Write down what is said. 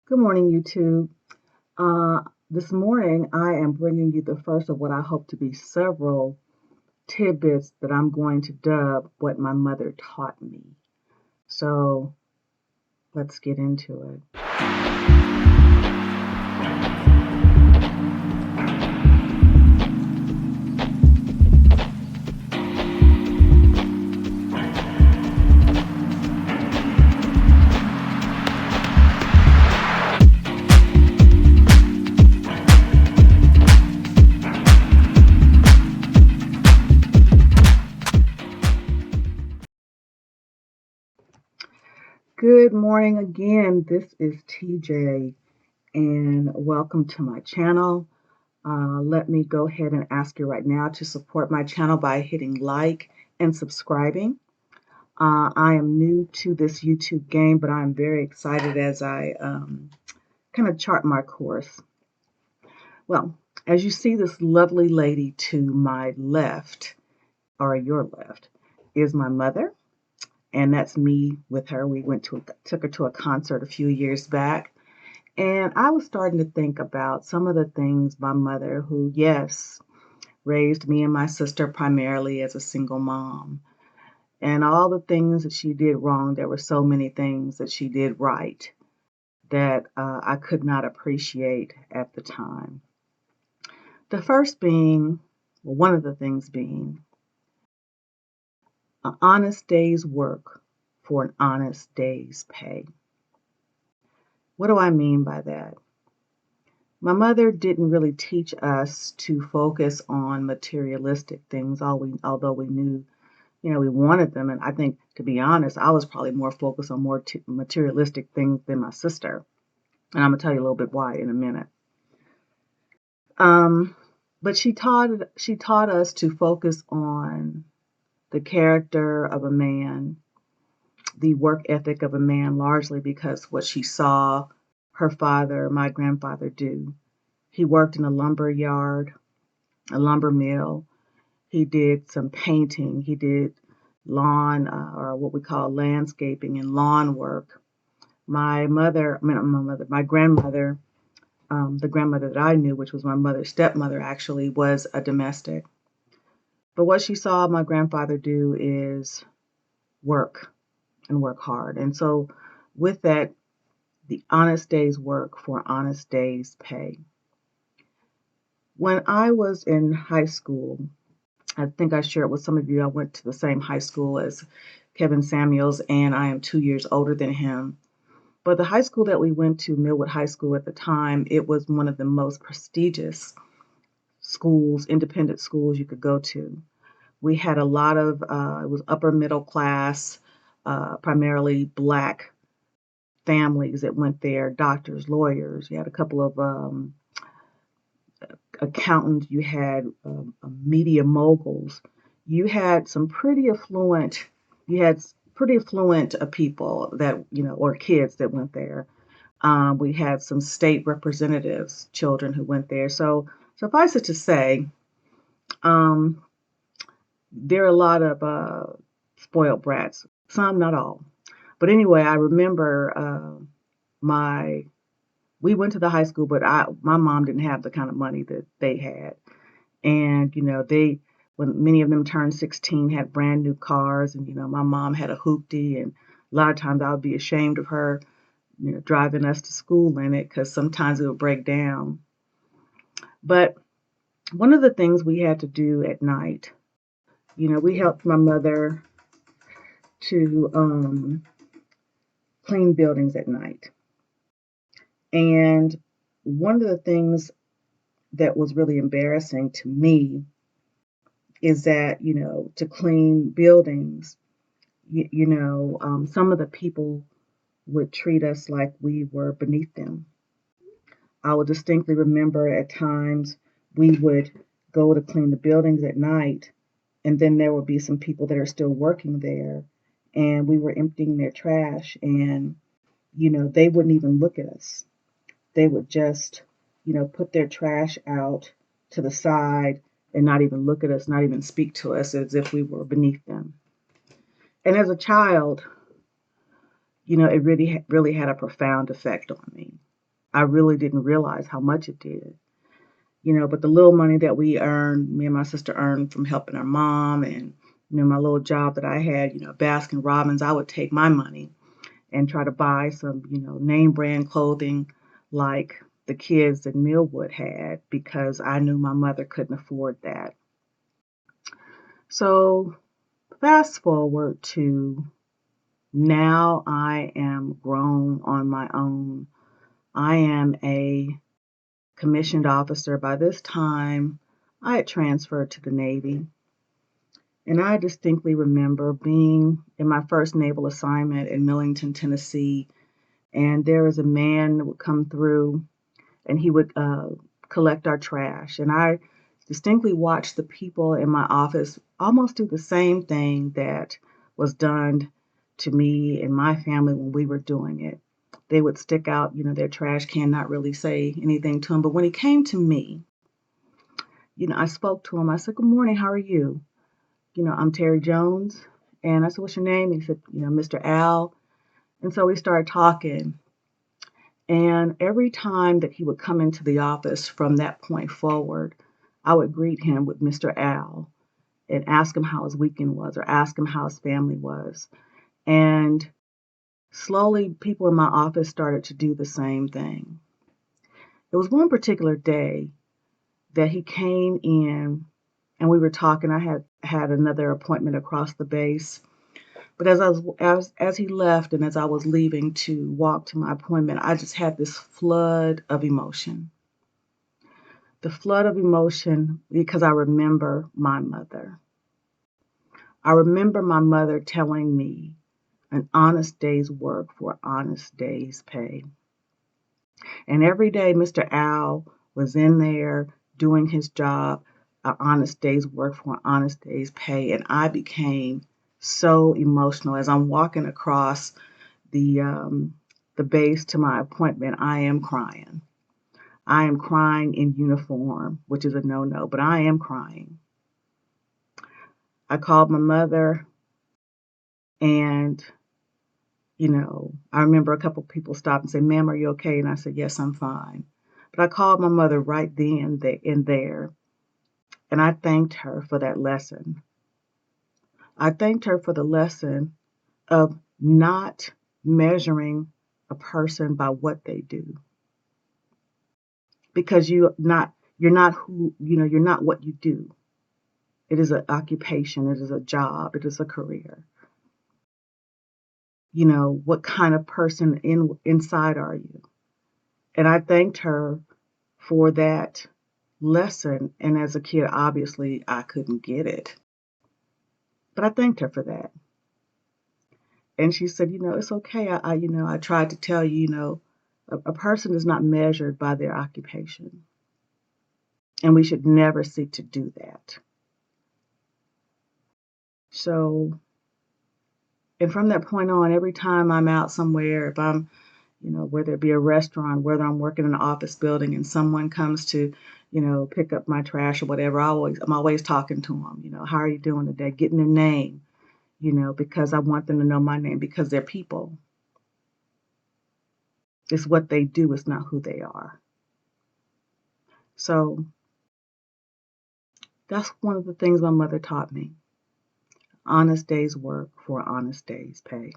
Good morning, YouTube. This morning, I am bringing you the first of what I hope to be several tidbits that I'm going to dub what my mother taught me. So let's get into it. Good morning again. This is TJ, and welcome to my channel. Let me go ahead and ask you right now to support my channel by hitting like and subscribing. I am new to this YouTube game, but I'm very excited as I kind of chart my course. Well, as you see, this lovely lady to my left, or your left, is my mother, and that's me with her. We took her to a concert a few years back, and I was starting to think about some of the things my mother, who, yes, raised me and my sister primarily as a single mom, and all the things that she did wrong. There were so many things that she did right that I could not appreciate at the time. The first being, well, one of the things being, an honest day's work for an honest day's pay. What do I mean by that? My mother didn't really teach us to focus on materialistic things, although we knew, we wanted them. And I think, to be honest, I was probably more focused on more materialistic things than my sister. And I'm going to tell you a little bit why in a minute. But she taught us to focus on the character of a man, the work ethic of a man, largely because what she saw her father, my grandfather, do. He worked in a lumber yard, a lumber mill. He did some painting. He did lawn, or what we call landscaping and lawn work. My mother, I mean, not my mother, my grandmother, the grandmother that I knew, which was my mother's stepmother, actually was a domestic. But what she saw my grandfather do is work and work hard. And so, with that, the honest day's work for honest day's pay. When I was in high school, I think I shared with some of you, I went to the same high school as Kevin Samuels, and I am 2 years older than him. But the high school that we went to, Millwood High School at the time, it was one of the most prestigious schools, independent schools you could go to. We had a lot of, it was upper middle class, primarily Black families that went there, doctors, lawyers. You had a couple of accountants, you had media moguls. You had some pretty affluent, you had pretty affluent people that, or kids that went there. We had some state representatives, children who went there. So suffice it to say, um, there are a lot of spoiled brats. Some, not all. But anyway, I remember my we went to the high school, but my mom didn't have the kind of money that they had. And they, when many of them turned 16, had brand new cars, and my mom had a hoopty, and a lot of times I would be ashamed of her, driving us to school in it because sometimes it would break down. But one of the things we had to do at night, we helped my mother to clean buildings at night. And one of the things that was really embarrassing to me is that, to clean buildings, some of the people would treat us like we were beneath them. I will distinctly remember at times we would go to clean the buildings at night, and then there would be some people that are still working there, and we were emptying their trash, and, they wouldn't even look at us. They would just, put their trash out to the side and not even look at us, not even speak to us as if we were beneath them. And as a child, it really, really had a profound effect on me. I really didn't realize how much it did. But the little money that we earned, me and my sister earned from helping our mom and, my little job that I had, Baskin Robbins, I would take my money and try to buy some, name brand clothing like the kids in Millwood had because I knew my mother couldn't afford that. So fast forward to now I am grown on my own. I am a commissioned officer. By this time, I had transferred to the Navy. And I distinctly remember being in my first naval assignment in Millington, Tennessee, and there was a man that would come through and he would collect our trash. And I distinctly watched the people in my office almost do the same thing that was done to me and my family when we were doing it. They would stick out, their trash can, not really say anything to him. But when he came to me, I spoke to him. I said, "Good morning, how are you?" "I'm Terry Jones." And I said, "What's your name?" He said, "Mr. Al." And so we started talking. And every time that he would come into the office from that point forward, I would greet him with Mr. Al and ask him how his weekend was or ask him how his family was. And slowly, people in my office started to do the same thing. There was one particular day that he came in and we were talking. I had another appointment across the base. But as he left and as I was leaving to walk to my appointment, I just had this flood of emotion. The flood of emotion because I remember my mother. I remember my mother telling me an honest day's work for an honest day's pay. And every day Mr. Al was in there doing his job, an honest day's work for an honest day's pay. And I became so emotional as I'm walking across the base to my appointment. I am crying. I am crying in uniform, which is a no-no, but I am crying. I called my mother and, I remember a couple people stopped and said, "Ma'am, are you okay?" And I said, "Yes, I'm fine." But I called my mother right then and there, and I thanked her for that lesson. I thanked her for the lesson of not measuring a person by what they do. Because you're not who, you're not what you do. It is an occupation, it is a job, it is a career. What kind of person inside are you? And I thanked her for that lesson. And as a kid, obviously, I couldn't get it. But I thanked her for that. And she said, "It's okay. I tried to tell you, a person is not measured by their occupation. And we should never seek to do that." So, and from that point on, every time I'm out somewhere, if I'm, whether it be a restaurant, whether I'm working in an office building and someone comes to, pick up my trash or whatever, I'm always talking to them, "How are you doing today?" Getting their name, because I want them to know my name because they're people. It's what they do, it's not who they are. So that's one of the things my mother taught me. Honest day's work for honest day's pay.